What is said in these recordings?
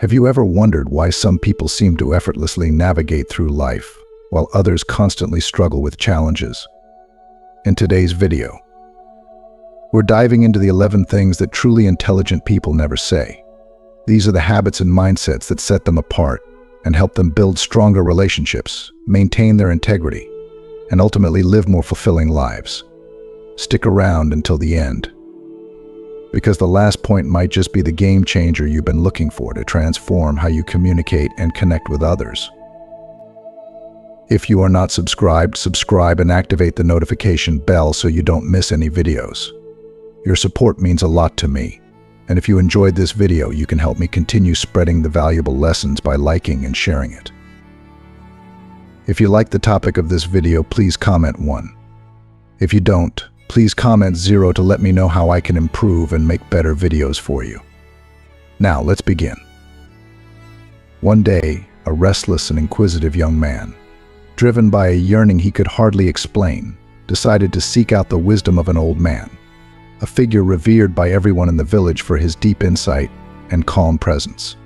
Have you ever wondered why some people seem to effortlessly navigate through life, while others constantly struggle with challenges? In today's video, we're diving into the 11 things that truly intelligent people never say. These are the habits and mindsets that set them apart and help them build stronger relationships, maintain their integrity, and ultimately live more fulfilling lives. Stick around until the end, because the last point might just be the game changer you've been looking for to transform how you communicate and connect with others. If you are not subscribed, subscribe and activate the notification bell so you don't miss any videos. Your support means a lot to me, and if you enjoyed this video, you can help me continue spreading the valuable lessons by liking and sharing it. If you like the topic of this video, please comment 1. If you don't, please comment 0 to let me know how I can improve and make better videos for you. Now, let's begin. One day, a restless and inquisitive young man, driven by a yearning he could hardly explain, decided to seek out the wisdom of an old man, a figure revered by everyone in the village for his deep insight and calm presence.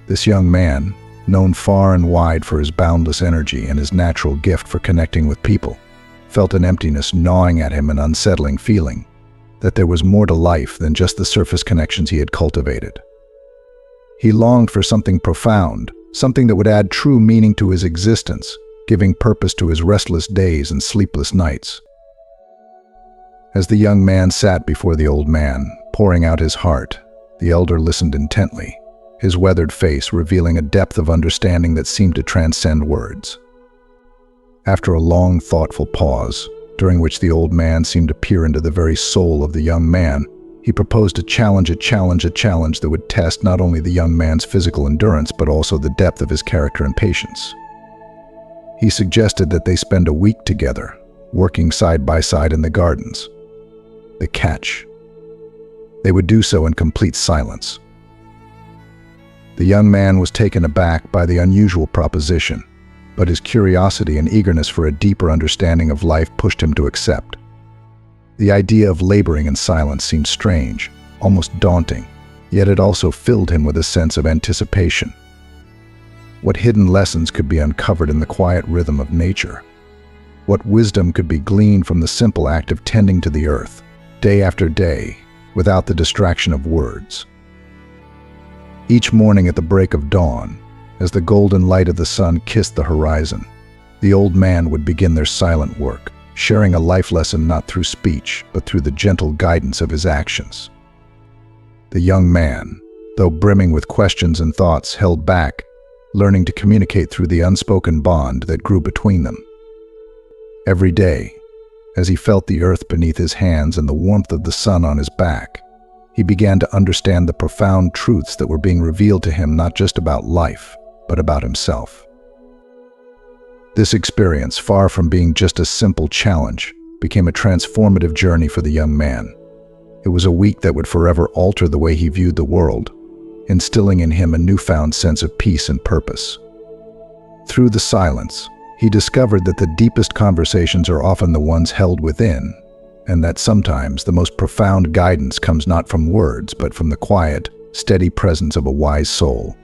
This young man, known far and wide for his boundless energy and his natural gift for connecting with people, felt an emptiness gnawing at him, an unsettling feeling that there was more to life than just the surface connections he had cultivated. He longed for something profound, something that would add true meaning to his existence, giving purpose to his restless days and sleepless nights. As the young man sat before the old man, pouring out his heart, the elder listened intently, his weathered face revealing a depth of understanding that seemed to transcend words. After a long, thoughtful pause, during which the old man seemed to peer into the very soul of the young man, he proposed a challenge that would test not only the young man's physical endurance, but also the depth of his character and patience. He suggested that they spend a week together, working side by side in the gardens. The catch: they would do so in complete silence. The young man was taken aback by the unusual proposition, but his curiosity and eagerness for a deeper understanding of life pushed him to accept. The idea of laboring in silence seemed strange, almost daunting, yet it also filled him with a sense of anticipation. What hidden lessons could be uncovered in the quiet rhythm of nature? What wisdom could be gleaned from the simple act of tending to the earth, day after day, without the distraction of words? Each morning at the break of dawn, as the golden light of the sun kissed the horizon, the old man would begin their silent work, sharing a life lesson not through speech, but through the gentle guidance of his actions. The young man, though brimming with questions and thoughts, held back, learning to communicate through the unspoken bond that grew between them. Every day, as he felt the earth beneath his hands and the warmth of the sun on his back, he began to understand the profound truths that were being revealed to him, not just about life, but about himself. This experience, far from being just a simple challenge, became a transformative journey for the young man. It was a week that would forever alter the way he viewed the world, instilling in him a newfound sense of peace and purpose. Through the silence, he discovered that the deepest conversations are often the ones held within, and that sometimes the most profound guidance comes not from words, but from the quiet, steady presence of a wise soul.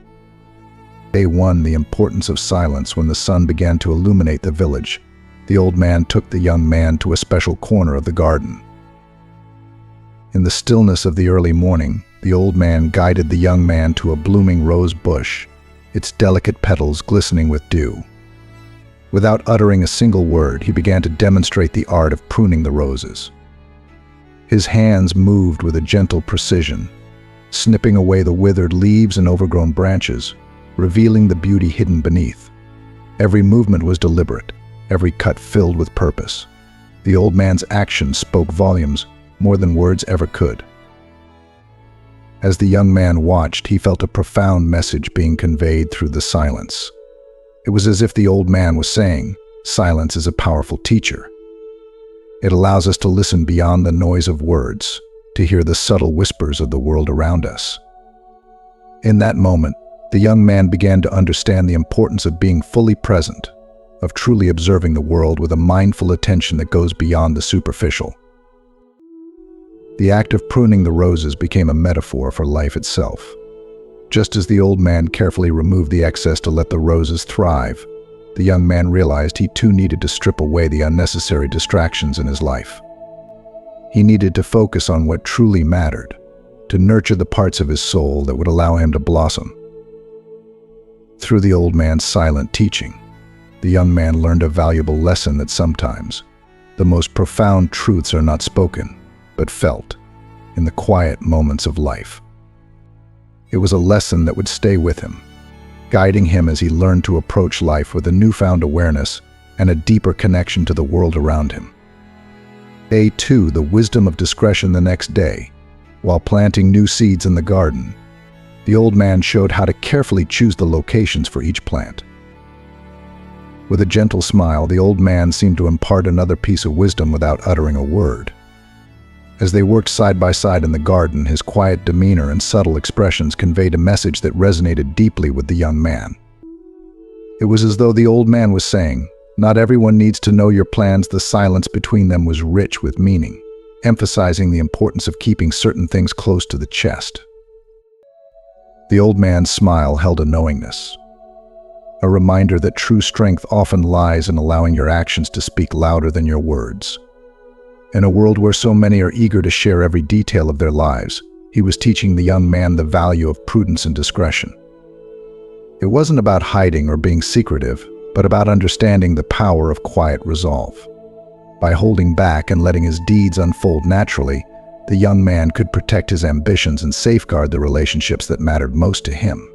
Day 1, the importance of silence. When the sun began to illuminate the village, the old man took the young man to a special corner of the garden. In the stillness of the early morning, the old man guided the young man to a blooming rose bush, its delicate petals glistening with dew. Without uttering a single word, he began to demonstrate the art of pruning the roses. His hands moved with a gentle precision, snipping away the withered leaves and overgrown branches, revealing the beauty hidden beneath. Every movement was deliberate, every cut filled with purpose. The old man's actions spoke volumes, more than words ever could. As the young man watched, he felt a profound message being conveyed through the silence. It was as if the old man was saying, "Silence is a powerful teacher. It allows us to listen beyond the noise of words, to hear the subtle whispers of the world around us." In that moment, the young man began to understand the importance of being fully present, of truly observing the world with a mindful attention that goes beyond the superficial. The act of pruning the roses became a metaphor for life itself. Just as the old man carefully removed the excess to let the roses thrive, the young man realized he too needed to strip away the unnecessary distractions in his life. He needed to focus on what truly mattered, to nurture the parts of his soul that would allow him to blossom. Through the old man's silent teaching, the young man learned a valuable lesson that sometimes the most profound truths are not spoken, but felt in the quiet moments of life. It was a lesson that would stay with him, guiding him as he learned to approach life with a newfound awareness and a deeper connection to the world around him. Day 2, the wisdom of discretion. The next day, while planting new seeds in the garden, the old man showed how to carefully choose the locations for each plant. With a gentle smile, the old man seemed to impart another piece of wisdom without uttering a word. As they worked side by side in the garden, his quiet demeanor and subtle expressions conveyed a message that resonated deeply with the young man. It was as though the old man was saying, "Not everyone needs to know your plans." The silence between them was rich with meaning, emphasizing the importance of keeping certain things close to the chest. The old man's smile held a knowingness, a reminder that true strength often lies in allowing your actions to speak louder than your words. In a world where so many are eager to share every detail of their lives, he was teaching the young man the value of prudence and discretion. It wasn't about hiding or being secretive, but about understanding the power of quiet resolve. By holding back and letting his deeds unfold naturally, the young man could protect his ambitions and safeguard the relationships that mattered most to him.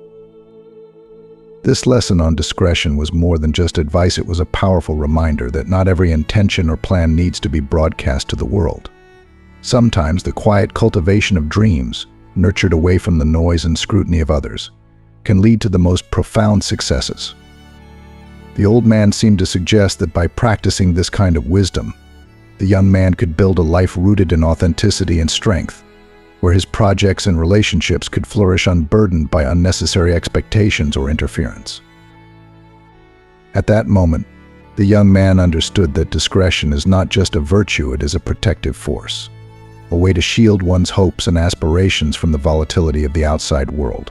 This lesson on discretion was more than just advice. It was a powerful reminder that not every intention or plan needs to be broadcast to the world. Sometimes the quiet cultivation of dreams, nurtured away from the noise and scrutiny of others, can lead to the most profound successes. The old man seemed to suggest that by practicing this kind of wisdom, the young man could build a life rooted in authenticity and strength, where his projects and relationships could flourish unburdened by unnecessary expectations or interference. At that moment, the young man understood that discretion is not just a virtue, it is a protective force, a way to shield one's hopes and aspirations from the volatility of the outside world.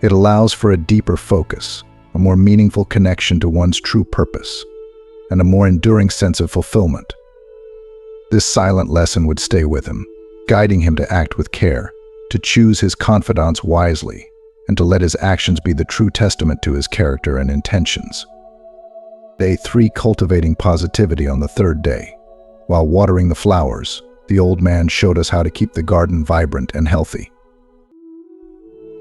It allows for a deeper focus, a more meaningful connection to one's true purpose, and a more enduring sense of fulfillment. This silent lesson would stay with him, guiding him to act with care, to choose his confidants wisely, and to let his actions be the true testament to his character and intentions. Day 3, cultivating positivity. On the third day, while watering the flowers, the old man showed us how to keep the garden vibrant and healthy.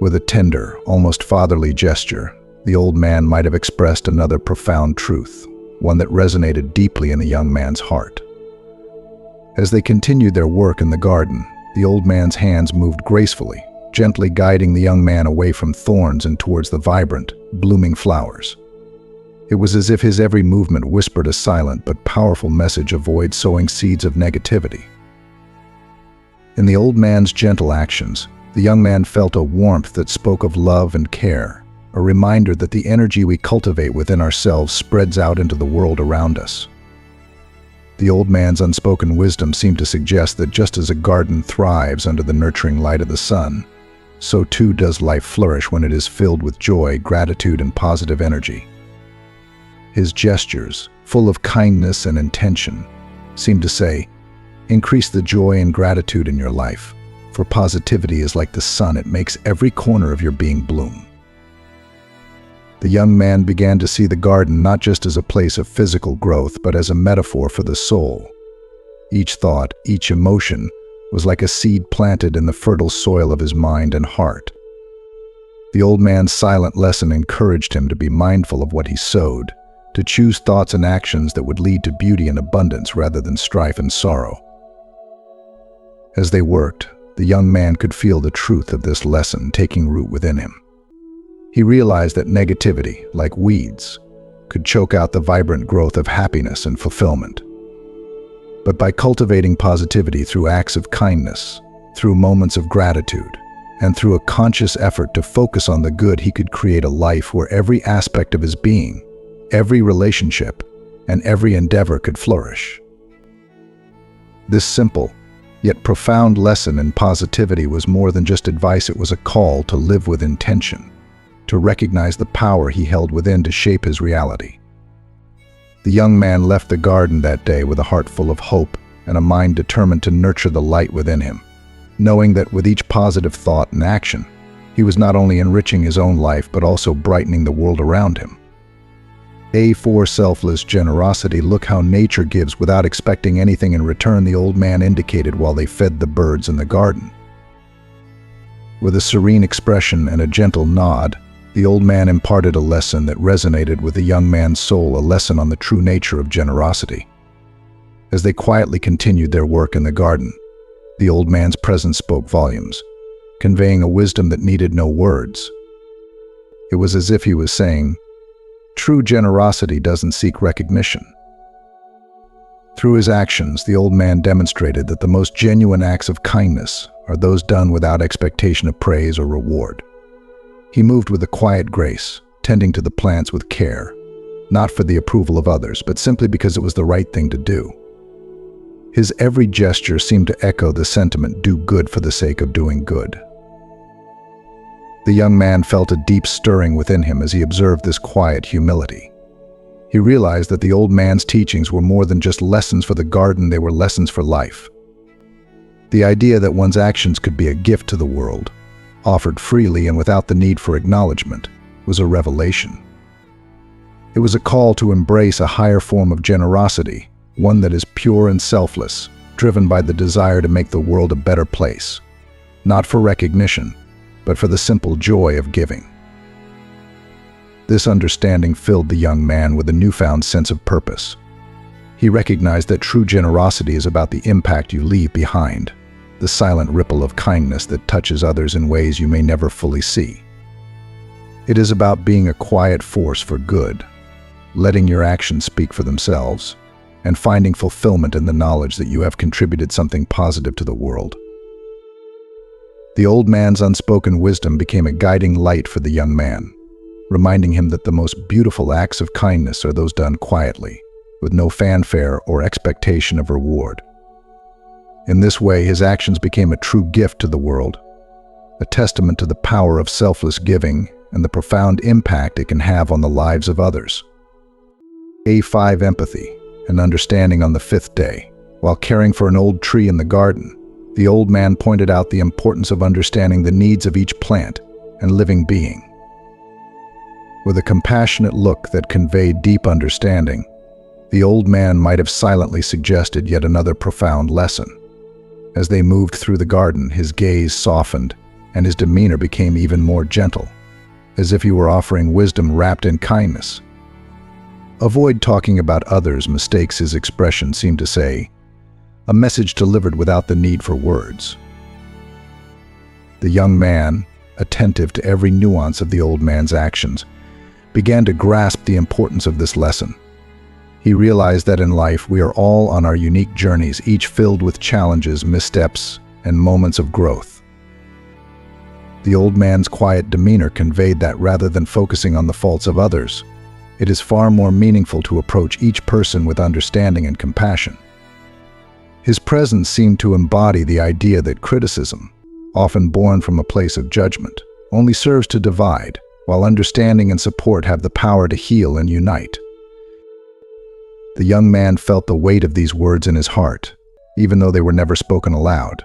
With a tender, almost fatherly gesture, the old man might have expressed another profound truth, one that resonated deeply in the young man's heart. As they continued their work in the garden, the old man's hands moved gracefully, gently guiding the young man away from thorns and towards the vibrant, blooming flowers. It was as if his every movement whispered a silent but powerful message: avoid sowing seeds of negativity. In the old man's gentle actions, the young man felt a warmth that spoke of love and care, a reminder that the energy we cultivate within ourselves spreads out into the world around us. The old man's unspoken wisdom seemed to suggest that just as a garden thrives under the nurturing light of the sun, so too does life flourish when it is filled with joy, gratitude, and positive energy. His gestures, full of kindness and intention, seemed to say, "Increase the joy and gratitude in your life, for positivity is like the sun, it makes every corner of your being bloom." The young man began to see the garden not just as a place of physical growth, but as a metaphor for the soul. Each thought, each emotion, was like a seed planted in the fertile soil of his mind and heart. The old man's silent lesson encouraged him to be mindful of what he sowed, to choose thoughts and actions that would lead to beauty and abundance rather than strife and sorrow. As they worked, the young man could feel the truth of this lesson taking root within him. He realized that negativity, like weeds, could choke out the vibrant growth of happiness and fulfillment. But by cultivating positivity through acts of kindness, through moments of gratitude, and through a conscious effort to focus on the good, he could create a life where every aspect of his being, every relationship, and every endeavor could flourish. This simple, Yet profound lesson in positivity was more than just advice. It was a call to live with intention, to recognize the power he held within to shape his reality. The young man left the garden that day with a heart full of hope and a mind determined to nurture the light within him, knowing that with each positive thought and action, he was not only enriching his own life but also brightening the world around him. A4 Selfless Generosity. Look how nature gives without expecting anything in return, the old man indicated while they fed the birds in the garden. With a serene expression and a gentle nod, the old man imparted a lesson that resonated with the young man's soul, a lesson on the true nature of generosity. As they quietly continued their work in the garden, the old man's presence spoke volumes, conveying a wisdom that needed no words. It was as if he was saying, "True generosity doesn't seek recognition." Through his actions, the old man demonstrated that the most genuine acts of kindness are those done without expectation of praise or reward. He moved with a quiet grace, tending to the plants with care, not for the approval of others, but simply because it was the right thing to do. His every gesture seemed to echo the sentiment, "Do good for the sake of doing good." The young man felt a deep stirring within him as he observed this quiet humility. He realized that the old man's teachings were more than just lessons for the garden, they were lessons for life. The idea that one's actions could be a gift to the world, offered freely and without the need for acknowledgement, was a revelation. It was a call to embrace a higher form of generosity, one that is pure and selfless, driven by the desire to make the world a better place, not for recognition, but for the simple joy of giving. This understanding filled the young man with a newfound sense of purpose. He recognized that true generosity is about the impact you leave behind, the silent ripple of kindness that touches others in ways you may never fully see. It is about being a quiet force for good, letting your actions speak for themselves, and finding fulfillment in the knowledge that you have contributed something positive to the world. The old man's unspoken wisdom became a guiding light for the young man, reminding him that the most beautiful acts of kindness are those done quietly, with no fanfare or expectation of reward. In this way, his actions became a true gift to the world, a testament to the power of selfless giving and the profound impact it can have on the lives of others. A5 Empathy and understanding. On the fifth day, while caring for an old tree in the garden, the old man pointed out the importance of understanding the needs of each plant and living being. With a compassionate look that conveyed deep understanding, the old man might have silently suggested yet another profound lesson. As they moved through the garden, his gaze softened and his demeanor became even more gentle, as if he were offering wisdom wrapped in kindness. "Avoid talking about others' mistakes," his expression seemed to say, a message delivered without the need for words. The young man, attentive to every nuance of the old man's actions, began to grasp the importance of this lesson. He realized that in life we are all on our unique journeys, each filled with challenges, missteps, and moments of growth. The old man's quiet demeanor conveyed that rather than focusing on the faults of others, it is far more meaningful to approach each person with understanding and compassion. His presence seemed to embody the idea that criticism, often born from a place of judgment, only serves to divide, while understanding and support have the power to heal and unite. The young man felt the weight of these words in his heart, even though they were never spoken aloud.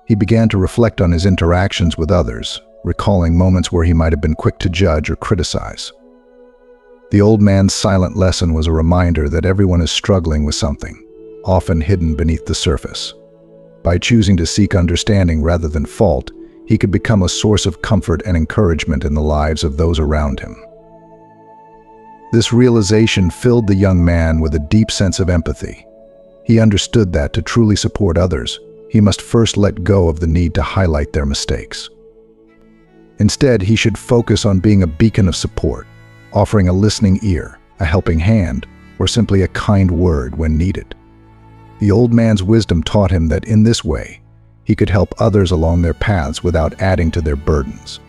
He began to reflect on his interactions with others, recalling moments where he might have been quick to judge or criticize. The old man's silent lesson was a reminder that everyone is struggling with something, often hidden beneath the surface. By choosing to seek understanding rather than fault, he could become a source of comfort and encouragement in the lives of those around him. This realization filled the young man with a deep sense of empathy. He understood that to truly support others, he must first let go of the need to highlight their mistakes. Instead, he should focus on being a beacon of support, offering a listening ear, a helping hand, or simply a kind word when needed. The old man's wisdom taught him that in this way, he could help others along their paths without adding to their burdens.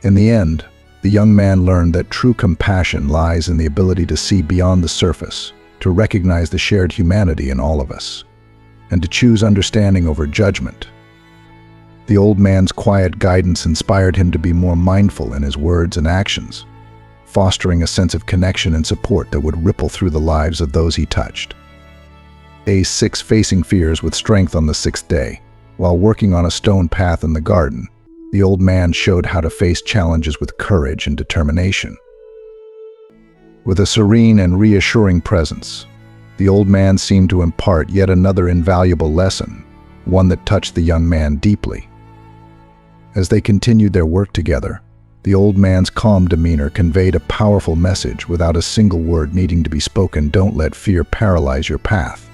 In the end, the young man learned that true compassion lies in the ability to see beyond the surface, to recognize the shared humanity in all of us. and to choose understanding over judgment. The old man's quiet guidance inspired him to be more mindful in his words and actions, fostering a sense of connection and support that would ripple through the lives of those he touched. Day 6, facing fears with strength. On the 6th day, while working on a stone path in the garden, the old man showed how to face challenges with courage and determination. With a serene and reassuring presence, the old man seemed to impart yet another invaluable lesson, one that touched the young man deeply. As they continued their work together, the old man's calm demeanor conveyed a powerful message without a single word needing to be spoken. Don't let fear paralyze your path.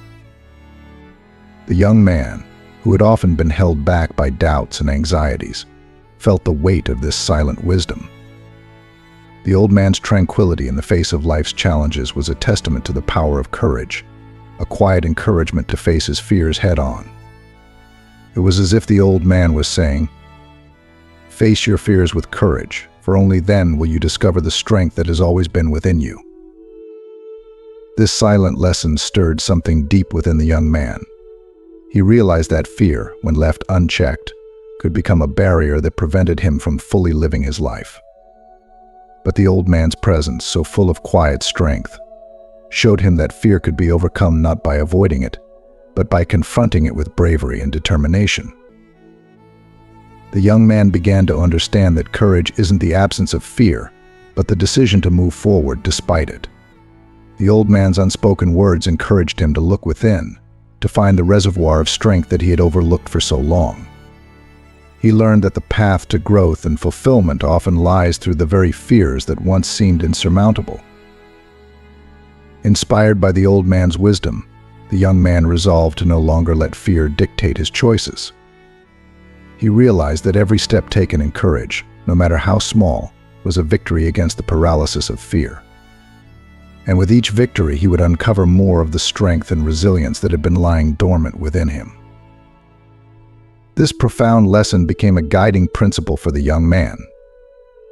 The young man, who had often been held back by doubts and anxieties, felt the weight of this silent wisdom. The old man's tranquility in the face of life's challenges was a testament to the power of courage, a quiet encouragement to face his fears head-on. It was as if the old man was saying, "Face your fears with courage, for only then will you discover the strength that has always been within you." This silent lesson stirred something deep within the young man. He realized that fear, when left unchecked, could become a barrier that prevented him from fully living his life. But the old man's presence, so full of quiet strength, showed him that fear could be overcome not by avoiding it, but by confronting it with bravery and determination. The young man began to understand that courage isn't the absence of fear, but the decision to move forward despite it. The old man's unspoken words encouraged him to look within, to find the reservoir of strength that he had overlooked for so long. He learned that the path to growth and fulfillment often lies through the very fears that once seemed insurmountable. Inspired by the old man's wisdom, the young man resolved to no longer let fear dictate his choices. He realized that every step taken in courage, no matter how small, was a victory against the paralysis of fear. And with each victory, he would uncover more of the strength and resilience that had been lying dormant within him. This profound lesson became a guiding principle for the young man.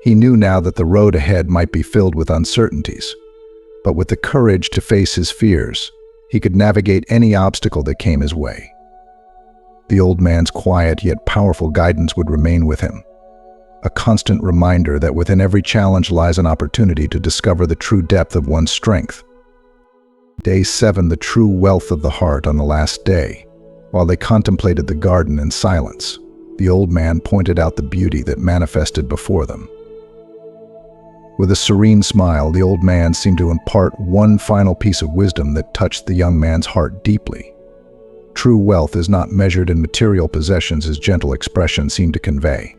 He knew now that the road ahead might be filled with uncertainties, but with the courage to face his fears, he could navigate any obstacle that came his way. The old man's quiet yet powerful guidance would remain with him, a constant reminder that within every challenge lies an opportunity to discover the true depth of one's strength. Day 7, the true wealth of the heart. On the last day, while they contemplated the garden in silence, the old man pointed out the beauty that manifested before them. With a serene smile, the old man seemed to impart one final piece of wisdom that touched the young man's heart deeply. True wealth is not measured in material possessions, his gentle expression seemed to convey.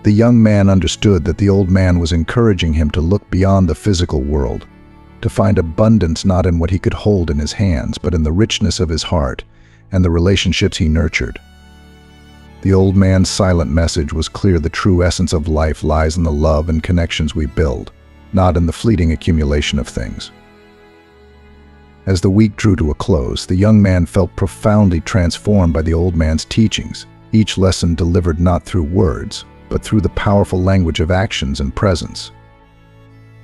The young man understood that the old man was encouraging him to look beyond the physical world, to find abundance not in what he could hold in his hands, but in the richness of his heart and the relationships he nurtured. The old man's silent message was clear: the true essence of life lies in the love and connections we build, not in the fleeting accumulation of things. As the week drew to a close, the young man felt profoundly transformed by the old man's teachings, each lesson delivered not through words, but through the powerful language of actions and presence.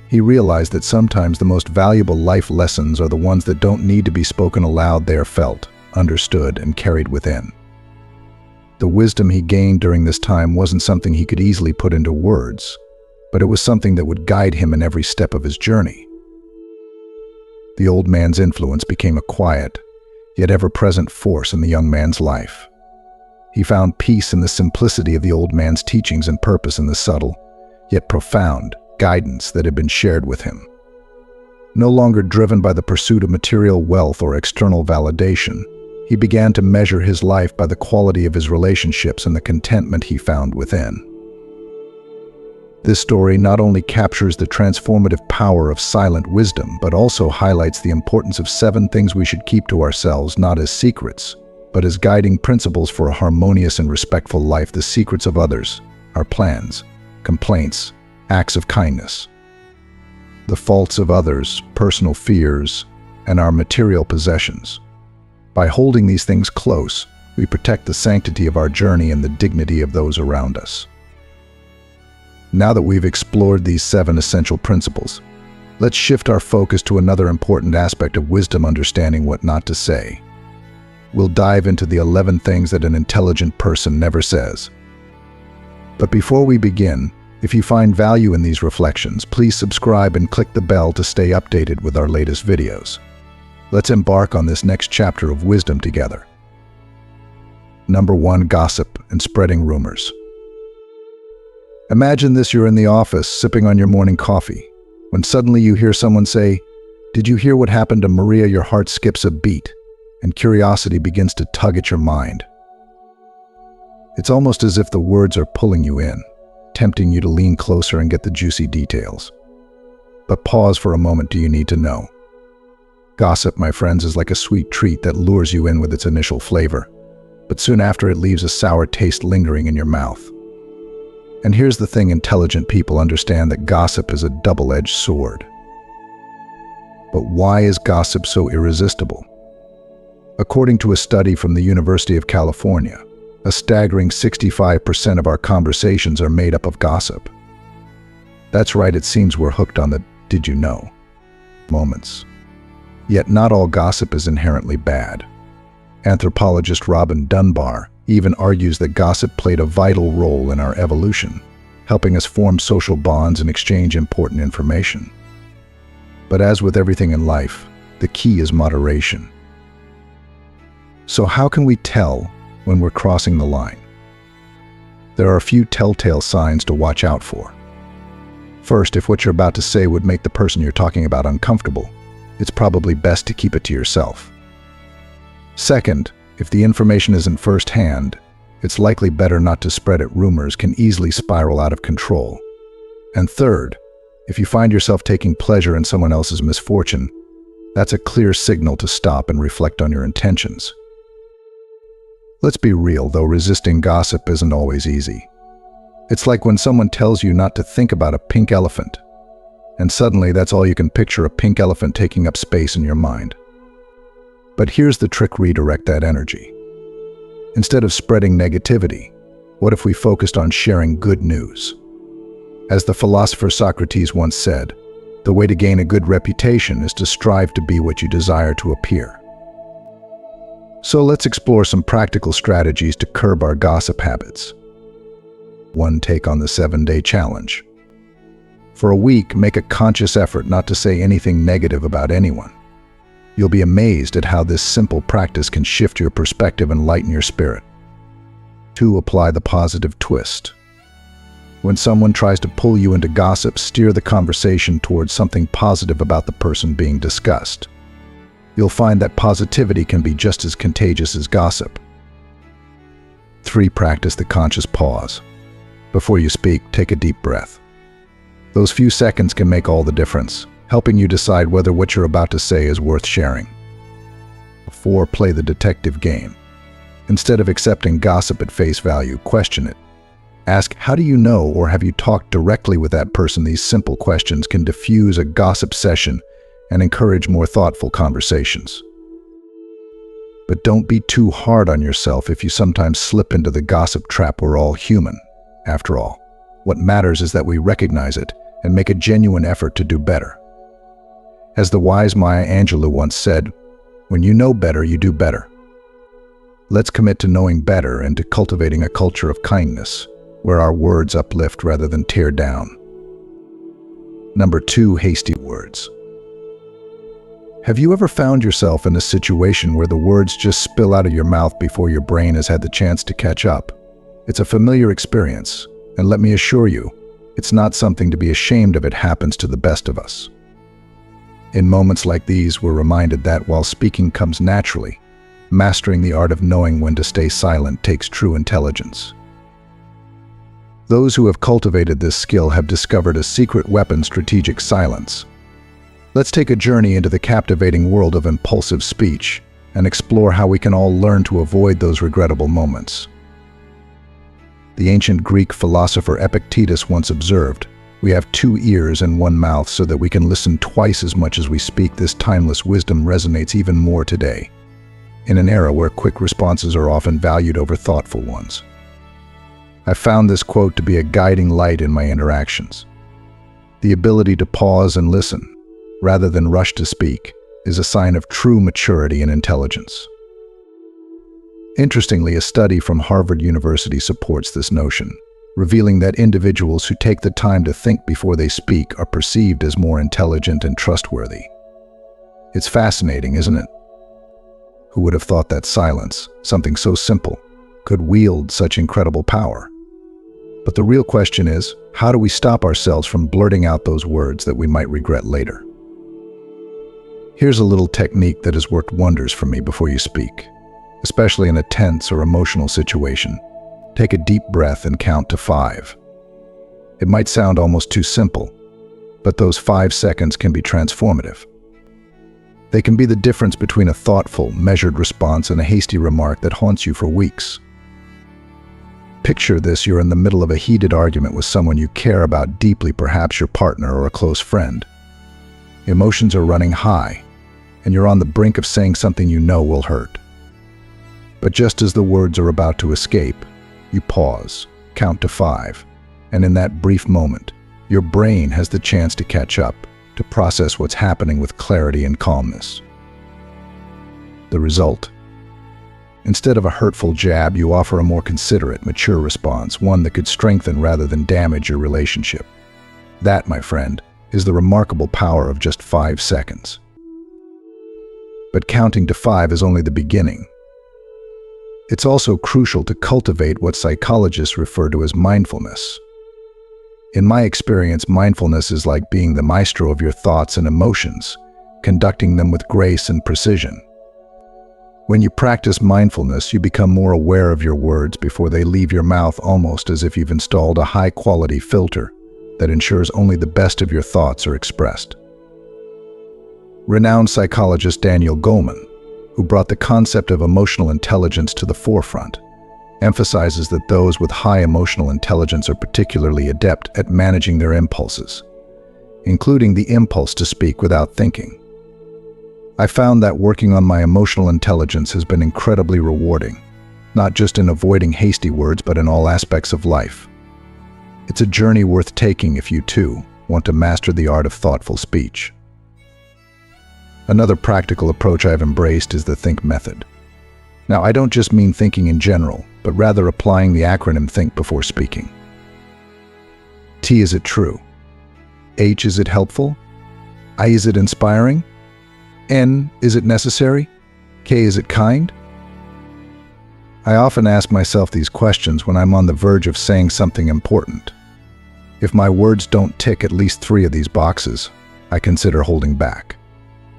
He realized that sometimes the most valuable life lessons are the ones that don't need to be spoken aloud. They are felt, understood, and carried within. The wisdom he gained during this time wasn't something he could easily put into words, but it was something that would guide him in every step of his journey. The old man's influence became a quiet, yet ever-present force in the young man's life. He found peace in the simplicity of the old man's teachings and purpose in the subtle, yet profound, guidance that had been shared with him. No longer driven by the pursuit of material wealth or external validation, he began to measure his life by the quality of his relationships and the contentment he found within. This story not only captures the transformative power of silent wisdom, but also highlights the importance of 7 things we should keep to ourselves, not as secrets, but as guiding principles for a harmonious and respectful life. The secrets of others, our plans, complaints, acts of kindness. The faults of others, personal fears, and our material possessions. By holding these things close, we protect the sanctity of our journey and the dignity of those around us. Now that we've explored these 7 essential principles, let's shift our focus to another important aspect of wisdom: understanding what not to say. we'll dive into the 11 things that an intelligent person never says. But before we begin, if you find value in these reflections, please subscribe and click the bell to stay updated with our latest videos. Let's embark on this next chapter of wisdom together. Number 1, gossip and spreading rumors. Imagine this: you're in the office, sipping on your morning coffee, when suddenly you hear someone say, "Did you hear what happened to Maria?" Your heart skips a beat, and curiosity begins to tug at your mind. It's almost as if the words are pulling you in, tempting you to lean closer and get the juicy details. But pause for a moment. Do you need to know? Gossip, my friends, is like a sweet treat that lures you in with its initial flavor, but soon after it leaves a sour taste lingering in your mouth. And here's the thing: intelligent people understand that gossip is a double-edged sword. But why is gossip so irresistible? According to a study from the University of California, a staggering 65% of our conversations are made up of gossip. That's right, it seems we're hooked on the "did you know" moments. Yet not all gossip is inherently bad. Anthropologist Robin Dunbar even argues that gossip played a vital role in our evolution, helping us form social bonds and exchange important information. But as with everything in life, the key is moderation. So how can we tell when we're crossing the line? There are a few telltale signs to watch out for. First, if what you're about to say would make the person you're talking about uncomfortable, it's probably best to keep it to yourself. Second, if the information isn't firsthand, it's likely better not to spread it. Rumors can easily spiral out of control. And third, if you find yourself taking pleasure in someone else's misfortune, that's a clear signal to stop and reflect on your intentions. Let's be real, though, resisting gossip isn't always easy. It's like when someone tells you not to think about a pink elephant, and suddenly that's all you can picture: a pink elephant taking up space in your mind. But here's the trick: redirect that energy. Instead of spreading negativity, what if we focused on sharing good news? As the philosopher Socrates once said, the way to gain a good reputation is to strive to be what you desire to appear. So let's explore some practical strategies to curb our gossip habits. 1. Take on the 7-day challenge. For a week, make a conscious effort not to say anything negative about anyone. You'll be amazed at how this simple practice can shift your perspective and lighten your spirit. 2. Apply the positive twist. When someone tries to pull you into gossip, steer the conversation towards something positive about the person being discussed. You'll find that positivity can be just as contagious as gossip. 3. Practice the conscious pause. Before you speak, take a deep breath. Those few seconds can make all the difference, helping you decide whether what you're about to say is worth sharing. 4. Play the detective game. Instead of accepting gossip at face value, question it. Ask, "How do you know?" or "Have you talked directly with that person?" These simple questions can diffuse a gossip session and encourage more thoughtful conversations. But don't be too hard on yourself if you sometimes slip into the gossip trap. We're all human, after all. What matters is that we recognize it and make a genuine effort to do better. As the wise Maya Angelou once said, "When you know better, you do better." Let's commit to knowing better and to cultivating a culture of kindness, where our words uplift rather than tear down. Number 2, hasty words. Have you ever found yourself in a situation where the words just spill out of your mouth before your brain has had the chance to catch up? It's a familiar experience, and let me assure you, it's not something to be ashamed of. It happens to the best of us. In moments like these, we're reminded that while speaking comes naturally, mastering the art of knowing when to stay silent takes true intelligence. Those who have cultivated this skill have discovered a secret weapon: strategic silence. Let's take a journey into the captivating world of impulsive speech and explore how we can all learn to avoid those regrettable moments. The ancient Greek philosopher Epictetus once observed, "We have 2 ears and 1 mouth so that we can listen twice as much as we speak." This timeless wisdom resonates even more today, in an era where quick responses are often valued over thoughtful ones. I found this quote to be a guiding light in my interactions. The ability to pause and listen, rather than rush to speak, is a sign of true maturity and intelligence. Interestingly, a study from Harvard University supports this notion, revealing that individuals who take the time to think before they speak are perceived as more intelligent and trustworthy. It's fascinating, isn't it? Who would have thought that silence, something so simple, could wield such incredible power? But the real question is, how do we stop ourselves from blurting out those words that we might regret later? Here's a little technique that has worked wonders for me before you speak, especially in a tense or emotional situation. Take a deep breath and count to 5. It might sound almost too simple, but those 5 seconds can be transformative. They can be the difference between a thoughtful, measured response and a hasty remark that haunts you for weeks. Picture this: you're in the middle of a heated argument with someone you care about deeply, perhaps your partner or a close friend. Emotions are running high, and you're on the brink of saying something you know will hurt. But just as the words are about to escape, you pause, count to 5, and in that brief moment, your brain has the chance to catch up, to process what's happening with clarity and calmness. The result? Instead of a hurtful jab, you offer a more considerate, mature response, one that could strengthen rather than damage your relationship. That, my friend, is the remarkable power of just 5 seconds. But counting to 5 is only the beginning. It's also crucial to cultivate what psychologists refer to as mindfulness. In my experience, mindfulness is like being the maestro of your thoughts and emotions, conducting them with grace and precision. When you practice mindfulness, you become more aware of your words before they leave your mouth, almost as if you've installed a high-quality filter that ensures only the best of your thoughts are expressed. Renowned psychologist Daniel Goleman, who brought the concept of emotional intelligence to the forefront, emphasizes that those with high emotional intelligence are particularly adept at managing their impulses, including the impulse to speak without thinking. I found that working on my emotional intelligence has been incredibly rewarding, not just in avoiding hasty words, but in all aspects of life. It's a journey worth taking if you, too, want to master the art of thoughtful speech. Another practical approach I've embraced is the think method. Now, I don't just mean thinking in general, but rather applying the acronym THINK before speaking. T, is it true? H, is it helpful? I, is it inspiring? N, is it necessary? K, is it kind? I often ask myself these questions when I'm on the verge of saying something important. If my words don't tick at least 3 of these boxes, I consider holding back.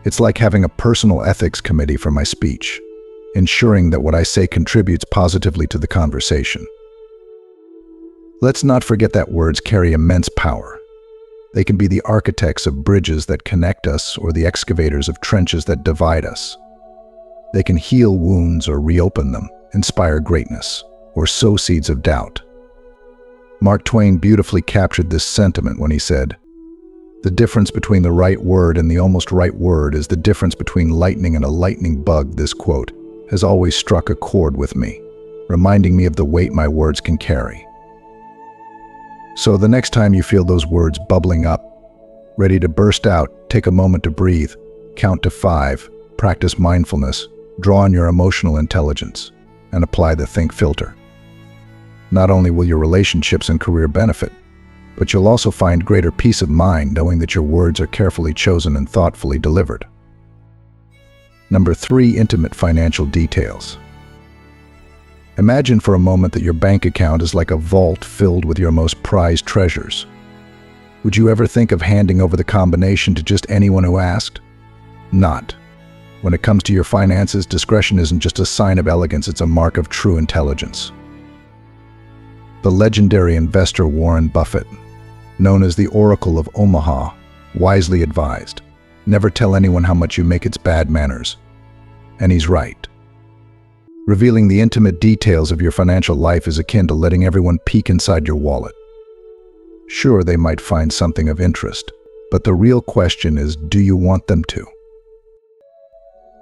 It's like having a personal ethics committee for my speech, ensuring that what I say contributes positively to the conversation. Let's not forget that words carry immense power. They can be the architects of bridges that connect us or the excavators of trenches that divide us. They can heal wounds or reopen them, inspire greatness, or sow seeds of doubt. Mark Twain beautifully captured this sentiment when he said, "The difference between the right word and the almost right word is the difference between lightning and a lightning bug." This quote has always struck a chord with me, reminding me of the weight my words can carry. So the next time you feel those words bubbling up, ready to burst out, take a moment to breathe, count to 5, practice mindfulness, draw on your emotional intelligence, and apply the think filter. Not only will your relationships and career benefit, but you'll also find greater peace of mind knowing that your words are carefully chosen and thoughtfully delivered. Number 3, intimate financial details. Imagine for a moment that your bank account is like a vault filled with your most prized treasures. Would you ever think of handing over the combination to just anyone who asked? Not. When it comes to your finances, discretion isn't just a sign of elegance, it's a mark of true intelligence. The legendary investor Warren Buffett, known as the Oracle of Omaha, wisely advised, "Never tell anyone how much you make, it's bad manners." And he's right. Revealing the intimate details of your financial life is akin to letting everyone peek inside your wallet. Sure, they might find something of interest, but the real question is, do you want them to?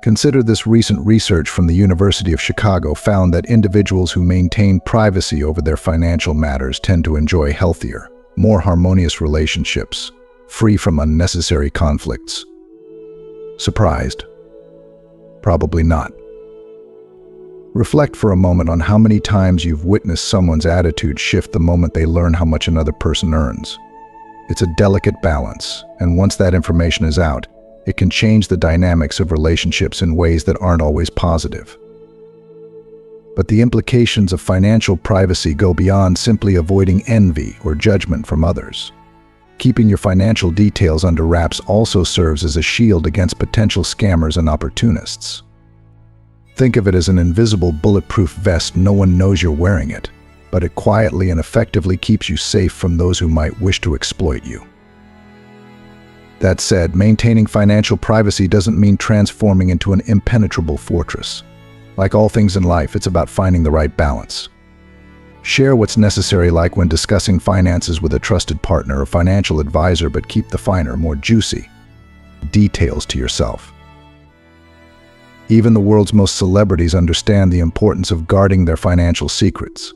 Consider this: recent research from the University of Chicago found that individuals who maintain privacy over their financial matters tend to enjoy healthier, more harmonious relationships, free from unnecessary conflicts. Surprised? Probably not. Reflect for a moment on how many times you've witnessed someone's attitude shift the moment they learn how much another person earns. It's a delicate balance, and once that information is out, it can change the dynamics of relationships in ways that aren't always positive. But the implications of financial privacy go beyond simply avoiding envy or judgment from others. Keeping your financial details under wraps also serves as a shield against potential scammers and opportunists. Think of it as an invisible bulletproof vest. No one knows you're wearing it, but it quietly and effectively keeps you safe from those who might wish to exploit you. That said, maintaining financial privacy doesn't mean transforming into an impenetrable fortress. Like all things in life, it's about finding the right balance. Share what's necessary, like when discussing finances with a trusted partner or financial advisor, but keep the finer, more juicy details to yourself. Even the world's most celebrities understand the importance of guarding their financial secrets.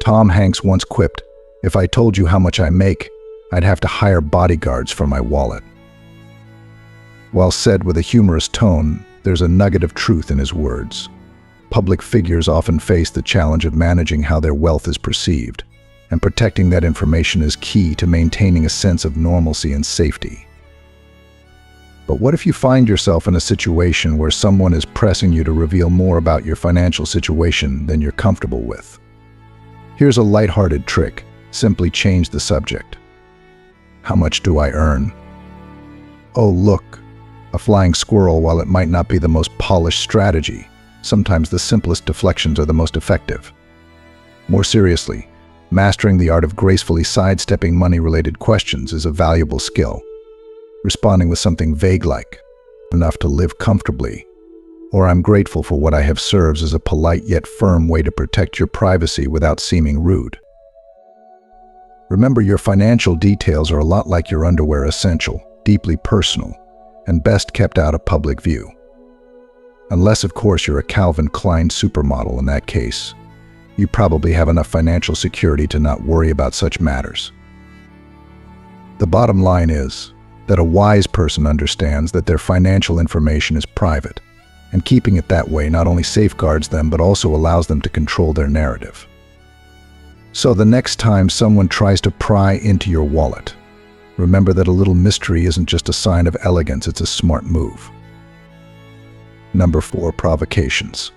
Tom Hanks once quipped, "If I told you how much I make, I'd have to hire bodyguards for my wallet." While said with a humorous tone, there's a nugget of truth in his words. Public figures often face the challenge of managing how their wealth is perceived, and protecting that information is key to maintaining a sense of normalcy and safety. But what if you find yourself in a situation where someone is pressing you to reveal more about your financial situation than you're comfortable with? Here's a lighthearted trick. Simply change the subject. How much do I earn? Oh, look, a flying squirrel. While it might not be the most polished strategy, sometimes the simplest deflections are the most effective. More seriously, mastering the art of gracefully sidestepping money-related questions is a valuable skill. Responding with something vague like, "enough to live comfortably," or "I'm grateful for what I have," serves as a polite yet firm way to protect your privacy without seeming rude. Remember, your financial details are a lot like your underwear: essential, deeply personal, and best kept out of public view. Unless, of course, you're a Calvin Klein supermodel. In that case, you probably have enough financial security to not worry about such matters. The bottom line is that a wise person understands that their financial information is private, and keeping it that way not only safeguards them but also allows them to control their narrative. So the next time someone tries to pry into your wallet, remember that a little mystery isn't just a sign of elegance, it's a smart move. Number 4, provocations.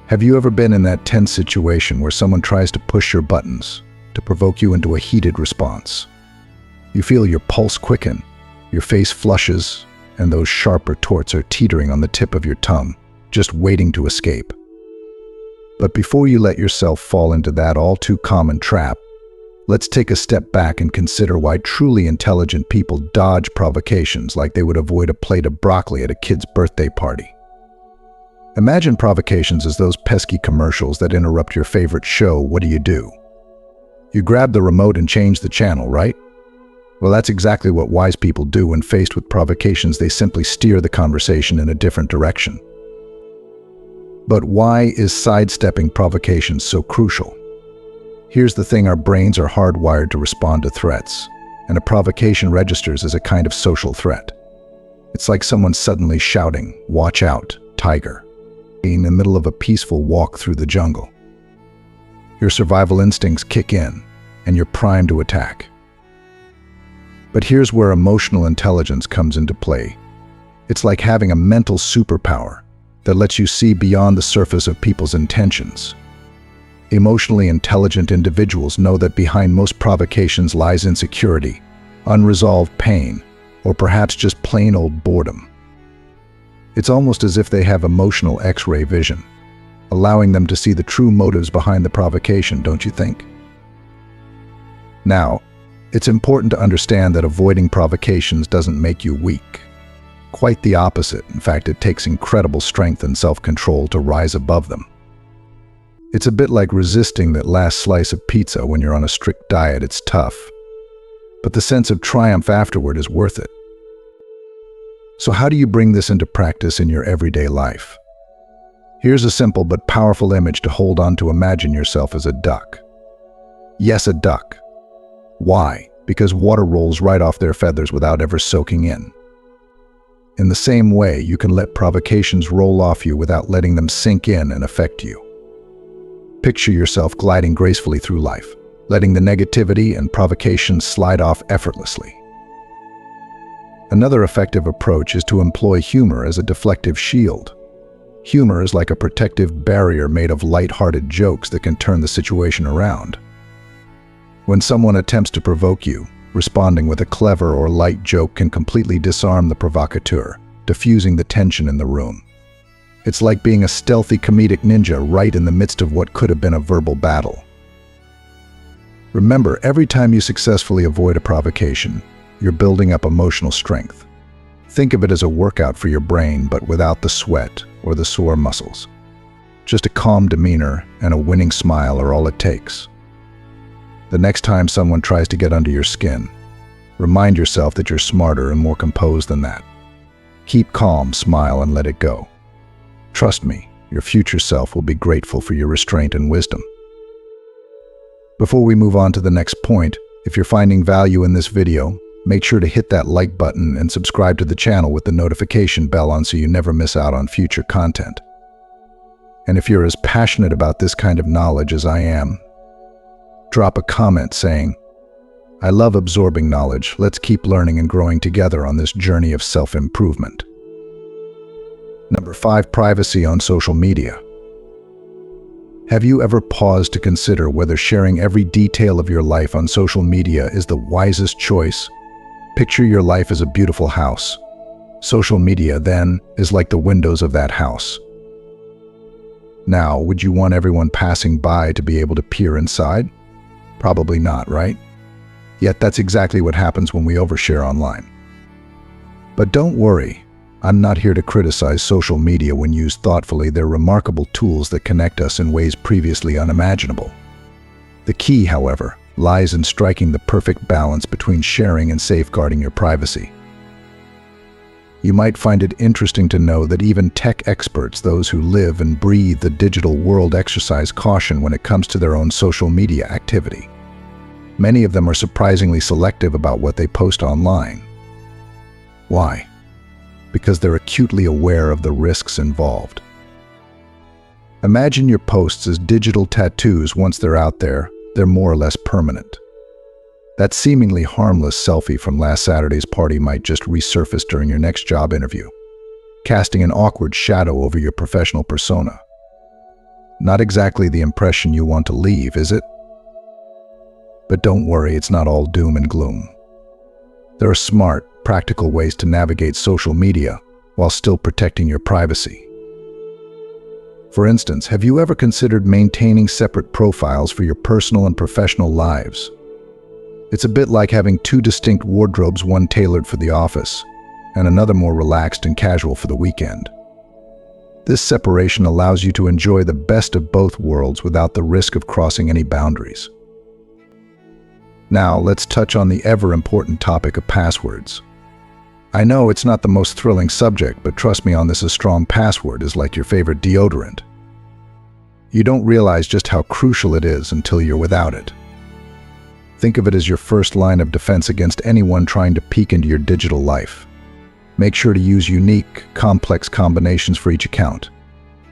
Have you ever been in that tense situation where someone tries to push your buttons, to provoke you into a heated response? You feel your pulse quicken, your face flushes, and those sharp retorts are teetering on the tip of your tongue, just waiting to escape. But before you let yourself fall into that all-too-common trap, let's take a step back and consider why truly intelligent people dodge provocations like they would avoid a plate of broccoli at a kid's birthday party. Imagine provocations as those pesky commercials that interrupt your favorite show. What do? You grab the remote and change the channel, right? Well, that's exactly what wise people do when faced with provocations. They simply steer the conversation in a different direction. But why is sidestepping provocations so crucial? Here's the thing: our brains are hardwired to respond to threats, and a provocation registers as a kind of social threat. It's like someone suddenly shouting, "Watch out, tiger," in the middle of a peaceful walk through the jungle. Your survival instincts kick in, and you're primed to attack. But here's where emotional intelligence comes into play. It's like having a mental superpower that lets you see beyond the surface of people's intentions. Emotionally intelligent individuals know that behind most provocations lies insecurity, unresolved pain, or perhaps just plain old boredom. It's almost as if they have emotional X-ray vision, allowing them to see the true motives behind the provocation, don't you think? Now, it's important to understand that avoiding provocations doesn't make you weak. Quite the opposite. In fact, it takes incredible strength and self-control to rise above them. It's a bit like resisting that last slice of pizza when you're on a strict diet. It's tough, but the sense of triumph afterward is worth it. So how do you bring this into practice in your everyday life? Here's a simple but powerful image to hold on to. Imagine yourself as a duck. Yes, a duck. Why? Because water rolls right off their feathers without ever soaking in. In the same way, you can let provocations roll off you without letting them sink in and affect you. Picture yourself gliding gracefully through life, letting the negativity and provocations slide off effortlessly. Another effective approach is to employ humor as a deflective shield. Humor is like a protective barrier made of light-hearted jokes that can turn the situation around. When someone attempts to provoke you, responding with a clever or light joke can completely disarm the provocateur, diffusing the tension in the room. It's like being a stealthy comedic ninja right in the midst of what could have been a verbal battle. Remember, every time you successfully avoid a provocation, you're building up emotional strength. Think of it as a workout for your brain, but without the sweat or the sore muscles. Just a calm demeanor and a winning smile are all it takes. The next time someone tries to get under your skin, remind yourself that you're smarter and more composed than that. Keep calm, smile, and let it go. Trust me, your future self will be grateful for your restraint and wisdom. Before we move on to the next point, if you're finding value in this video, make sure to hit that like button and subscribe to the channel with the notification bell on so you never miss out on future content. And if you're as passionate about this kind of knowledge as I am, drop a comment saying, "I love absorbing knowledge. Let's keep learning and growing together on this journey of self-improvement." Number 5, privacy on social media. Have you ever paused to consider whether sharing every detail of your life on social media is the wisest choice? Picture your life as a beautiful house. Social media, then, is like the windows of that house. Now, would you want everyone passing by to be able to peer inside? Probably not, right? Yet that's exactly what happens when we overshare online. But don't worry, I'm not here to criticize social media when used thoughtfully. They're remarkable tools that connect us in ways previously unimaginable. The key, however, lies in striking the perfect balance between sharing and safeguarding your privacy. You might find it interesting to know that even tech experts, those who live and breathe the digital world, exercise caution when it comes to their own social media activity. Many of them are surprisingly selective about what they post online. Why? Because they're acutely aware of the risks involved. Imagine your posts as digital tattoos. Once they're out there, they're more or less permanent. That seemingly harmless selfie from last Saturday's party might just resurface during your next job interview, casting an awkward shadow over your professional persona. Not exactly the impression you want to leave, is it? But don't worry, it's not all doom and gloom. There are smart, practical ways to navigate social media while still protecting your privacy. For instance, have you ever considered maintaining separate profiles for your personal and professional lives? It's a bit like having two distinct wardrobes, one tailored for the office and another more relaxed and casual for the weekend. This separation allows you to enjoy the best of both worlds without the risk of crossing any boundaries. Now, let's touch on the ever-important topic of passwords. I know it's not the most thrilling subject, but trust me on this, a strong password is like your favorite deodorant. You don't realize just how crucial it is until you're without it. Think of it as your first line of defense against anyone trying to peek into your digital life. Make sure to use unique, complex combinations for each account.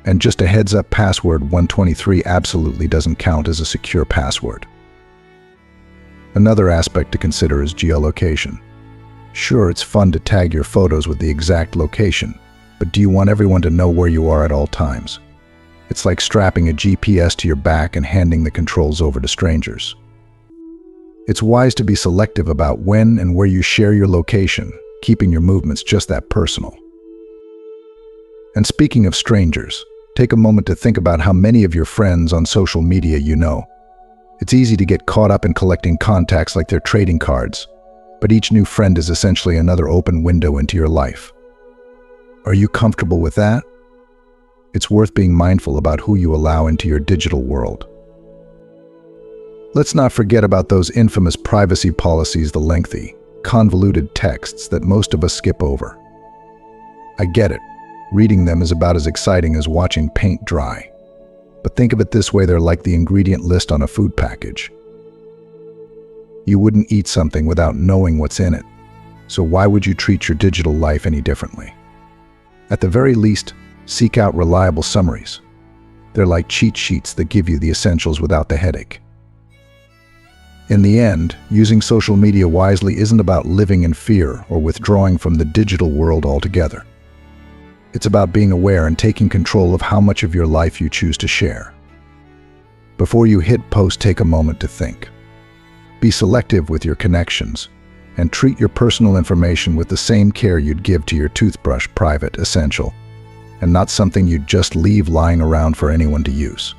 And just a heads up, password 123 absolutely doesn't count as a secure password. Another aspect to consider is geolocation. Sure, it's fun to tag your photos with the exact location, but do you want everyone to know where you are at all times? It's like strapping a GPS to your back and handing the controls over to strangers. It's wise to be selective about when and where you share your location, keeping your movements just that personal. And speaking of strangers, take a moment to think about how many of your friends on social media you know. It's easy to get caught up in collecting contacts like they're trading cards, but each new friend is essentially another open window into your life. Are you comfortable with that? It's worth being mindful about who you allow into your digital world. Let's not forget about those infamous privacy policies, the lengthy, convoluted texts that most of us skip over. I get it. Reading them is about as exciting as watching paint dry. But think of it this way, they're like the ingredient list on a food package. You wouldn't eat something without knowing what's in it. So why would you treat your digital life any differently? At the very least, seek out reliable summaries. They're like cheat sheets that give you the essentials without the headache. In the end, using social media wisely isn't about living in fear or withdrawing from the digital world altogether. It's about being aware and taking control of how much of your life you choose to share. Before you hit post, take a moment to think. Be selective with your connections, and treat your personal information with the same care you'd give to your toothbrush, private, essential, and not something you'd just leave lying around for anyone to use.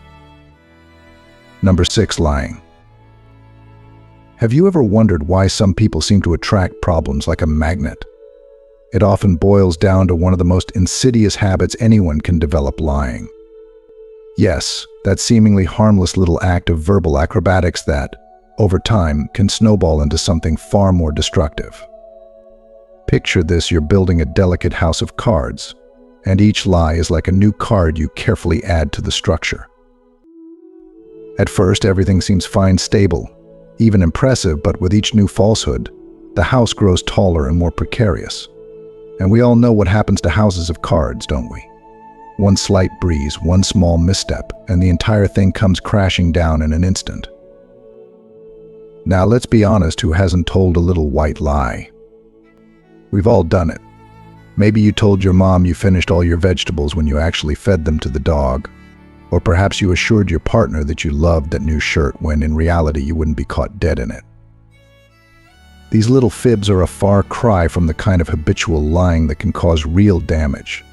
Number 6, lying. Have you ever wondered why some people seem to attract problems like a magnet? It often boils down to one of the most insidious habits anyone can develop: lying. Yes, that seemingly harmless little act of verbal acrobatics that, over time, can snowball into something far more destructive. Picture this: you're building a delicate house of cards, and each lie is like a new card you carefully add to the structure. At first, everything seems fine, stable, even impressive, but with each new falsehood, the house grows taller and more precarious. And we all know what happens to houses of cards, don't we? One slight breeze, one small misstep, and the entire thing comes crashing down in an instant. Now let's be honest, who hasn't told a little white lie? We've all done it. Maybe you told your mom you finished all your vegetables when you actually fed them to the dog. Or perhaps you assured your partner that you loved that new shirt when in reality you wouldn't be caught dead in it. These little fibs are a far cry from the kind of habitual lying that can cause real damage.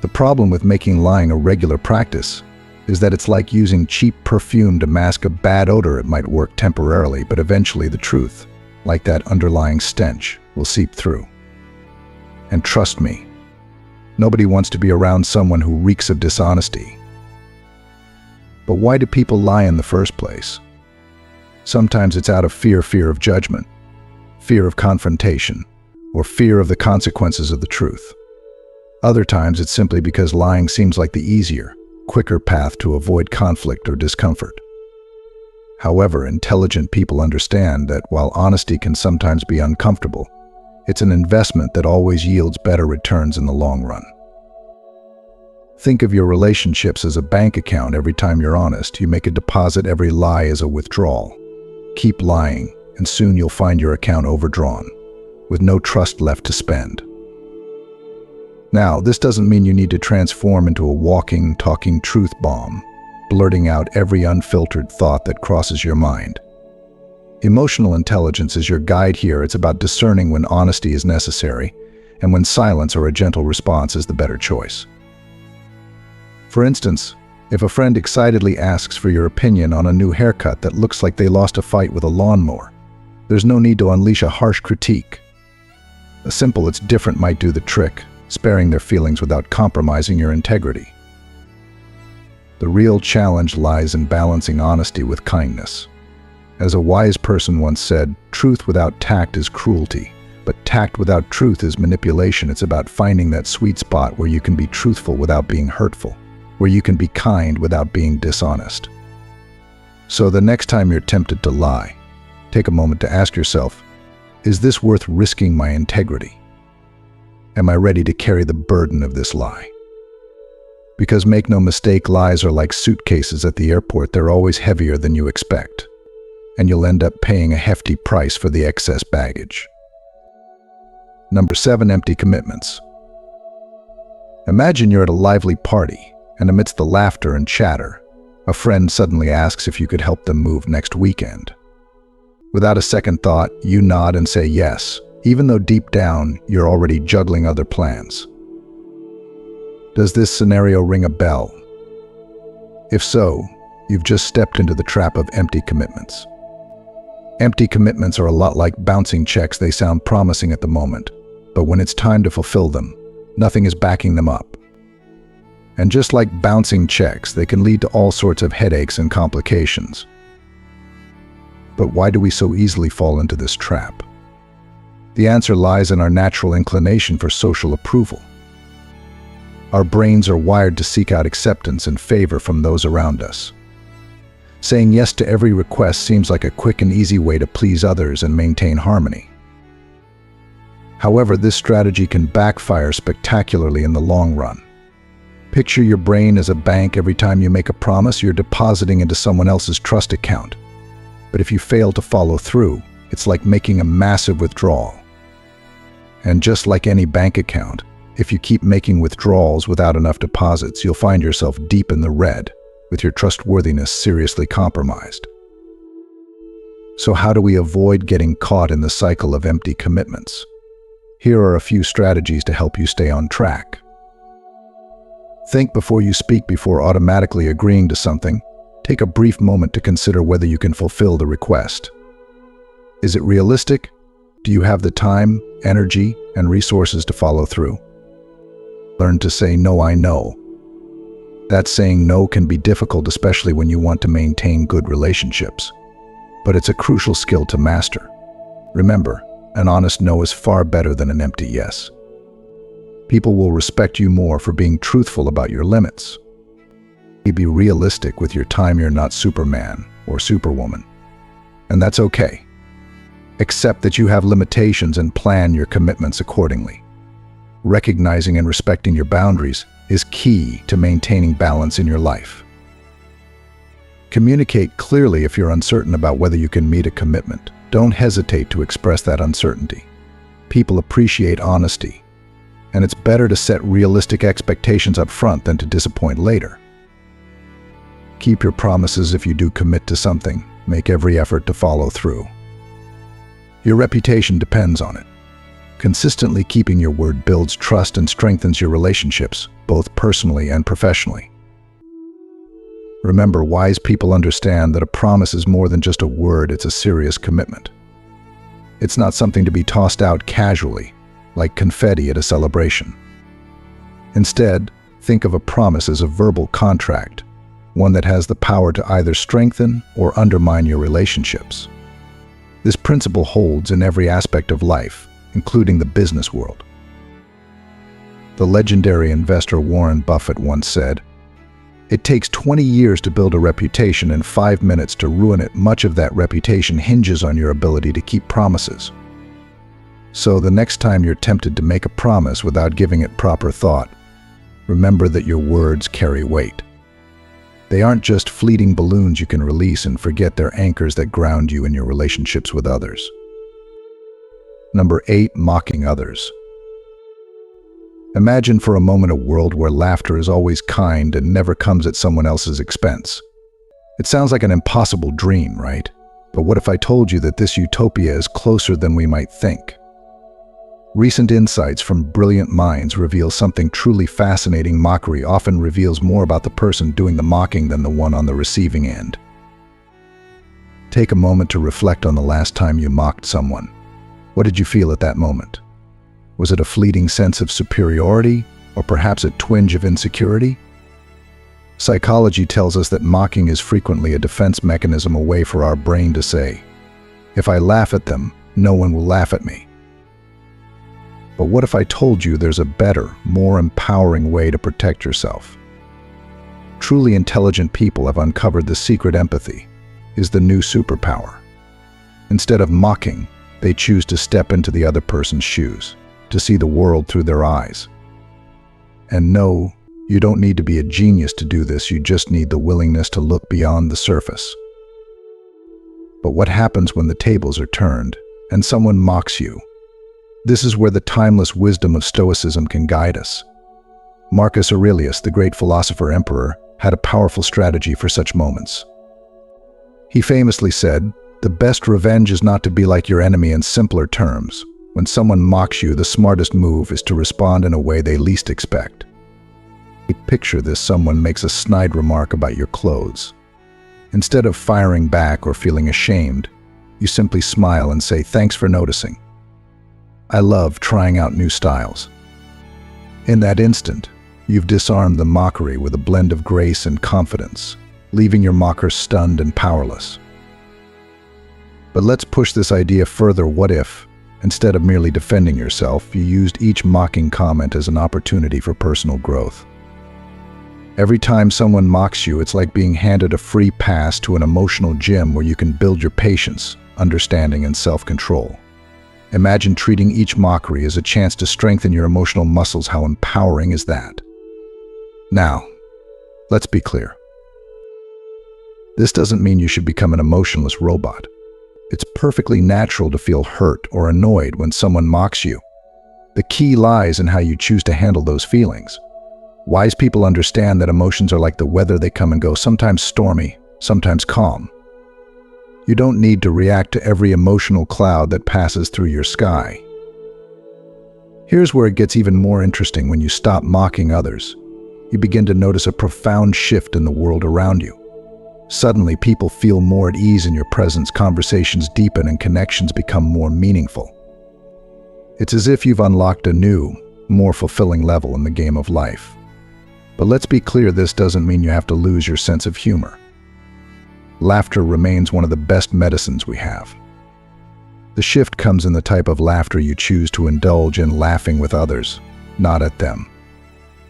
The problem with making lying a regular practice is that it's like using cheap perfume to mask a bad odor. It might work temporarily, but eventually the truth, like that underlying stench, will seep through. And trust me, nobody wants to be around someone who reeks of dishonesty. But why do people lie in the first place? Sometimes it's out of fear of judgment, fear of confrontation, or fear of the consequences of the truth. Other times it's simply because lying seems like the easier, quicker path to avoid conflict or discomfort. However, intelligent people understand that while honesty can sometimes be uncomfortable, it's an investment that always yields better returns in the long run. Think of your relationships as a bank account. Every time you're honest, you make a deposit. Every lie is a withdrawal. Keep lying, and soon you'll find your account overdrawn, with no trust left to spend. Now, this doesn't mean you need to transform into a walking, talking truth bomb, blurting out every unfiltered thought that crosses your mind. Emotional intelligence is your guide here. It's about discerning when honesty is necessary, and when silence or a gentle response is the better choice. For instance, if a friend excitedly asks for your opinion on a new haircut that looks like they lost a fight with a lawnmower, there's no need to unleash a harsh critique. A simple "it's different" might do the trick, sparing their feelings without compromising your integrity. The real challenge lies in balancing honesty with kindness. As a wise person once said, truth without tact is cruelty, but tact without truth is manipulation. It's about finding that sweet spot where you can be truthful without being hurtful, where you can be kind without being dishonest. So the next time you're tempted to lie, take a moment to ask yourself, is this worth risking my integrity? Am I ready to carry the burden of this lie? Because make no mistake, lies are like suitcases at the airport. They're always heavier than you expect, and you'll end up paying a hefty price for the excess baggage. Number 7, empty commitments. Imagine you're at a lively party, and amidst the laughter and chatter, a friend suddenly asks if you could help them move next weekend. Without a second thought, you nod and say yes, even though deep down you're already juggling other plans. Does this scenario ring a bell? If so, you've just stepped into the trap of empty commitments. Empty commitments are a lot like bouncing checks. They sound promising at the moment, but when it's time to fulfill them, nothing is backing them up. And just like bouncing checks, they can lead to all sorts of headaches and complications. But why do we so easily fall into this trap? The answer lies in our natural inclination for social approval. Our brains are wired to seek out acceptance and favor from those around us. Saying yes to every request seems like a quick and easy way to please others and maintain harmony. However, this strategy can backfire spectacularly in the long run. Picture your brain as a bank. Every time you make a promise, you're depositing into someone else's trust account. But if you fail to follow through, it's like making a massive withdrawal. And just like any bank account, if you keep making withdrawals without enough deposits, you'll find yourself deep in the red, with your trustworthiness seriously compromised. So how do we avoid getting caught in the cycle of empty commitments? Here are a few strategies to help you stay on track. Think before you speak. Before automatically agreeing to something, take a brief moment to consider whether you can fulfill the request. Is it realistic? Do you have the time, energy, and resources to follow through? Learn to say no, I know. That saying no can be difficult, especially when you want to maintain good relationships. But it's a crucial skill to master. Remember, an honest no is far better than an empty yes. People will respect you more for being truthful about your limits. Be realistic with your time. You're not Superman or Superwoman. And that's okay. Accept that you have limitations and plan your commitments accordingly. Recognizing and respecting your boundaries is key to maintaining balance in your life. Communicate clearly if you're uncertain about whether you can meet a commitment. Don't hesitate to express that uncertainty. People appreciate honesty, and it's better to set realistic expectations up front than to disappoint later. Keep your promises. If you do commit to something, make every effort to follow through. Your reputation depends on it. Consistently keeping your word builds trust and strengthens your relationships, both personally and professionally. Remember, wise people understand that a promise is more than just a word. It's a serious commitment. It's not something to be tossed out casually, like confetti at a celebration. Instead, think of a promise as a verbal contract, one that has the power to either strengthen or undermine your relationships. This principle holds in every aspect of life, including the business world. The legendary investor Warren Buffett once said, "It takes 20 years to build a reputation and 5 minutes to ruin it. Much of that reputation hinges on your ability to keep promises." So the next time you're tempted to make a promise without giving it proper thought, remember that your words carry weight. They aren't just fleeting balloons you can release and forget. They're anchors that ground you in your relationships with others. Number 8, mocking others. Imagine for a moment a world where laughter is always kind and never comes at someone else's expense. It sounds like an impossible dream, right? But what if I told you that this utopia is closer than we might think? Recent insights from brilliant minds reveal something truly fascinating. Mockery often reveals more about the person doing the mocking than the one on the receiving end. Take a moment to reflect on the last time you mocked someone. What did you feel at that moment? Was it a fleeting sense of superiority, or perhaps a twinge of insecurity? Psychology tells us that mocking is frequently a defense mechanism, a way for our brain to say, "If I laugh at them, no one will laugh at me." But what if I told you there's a better, more empowering way to protect yourself? Truly intelligent people have uncovered the secret. Empathy is the new superpower. Instead of mocking, they choose to step into the other person's shoes, to see the world through their eyes. And no, you don't need to be a genius to do this. You just need the willingness to look beyond the surface. But what happens when the tables are turned and someone mocks you? This is where the timeless wisdom of Stoicism can guide us. Marcus Aurelius, the great philosopher emperor, had a powerful strategy for such moments. He famously said, "The best revenge is not to be like your enemy." In simpler terms, when someone mocks you, the smartest move is to respond in a way they least expect. Picture this: someone makes a snide remark about your clothes. Instead of firing back or feeling ashamed, you simply smile and say, "Thanks for noticing. I love trying out new styles." In that instant, you've disarmed the mockery with a blend of grace and confidence, leaving your mocker stunned and powerless. But let's push this idea further. What if, instead of merely defending yourself, you used each mocking comment as an opportunity for personal growth? Every time someone mocks you, it's like being handed a free pass to an emotional gym where you can build your patience, understanding, and self-control. Imagine treating each mockery as a chance to strengthen your emotional muscles. How empowering is that? Now, let's be clear. This doesn't mean you should become an emotionless robot. It's perfectly natural to feel hurt or annoyed when someone mocks you. The key lies in how you choose to handle those feelings. Wise people understand that emotions are like the weather. They come and go, sometimes stormy, sometimes calm. You don't need to react to every emotional cloud that passes through your sky. Here's where it gets even more interesting. When you stop mocking others, you begin to notice a profound shift in the world around you. Suddenly, people feel more at ease in your presence, conversations deepen, and connections become more meaningful. It's as if you've unlocked a new, more fulfilling level in the game of life. But let's be clear, this doesn't mean you have to lose your sense of humor. Laughter remains one of the best medicines we have. The shift comes in the type of laughter you choose to indulge in, laughing with others, not at them.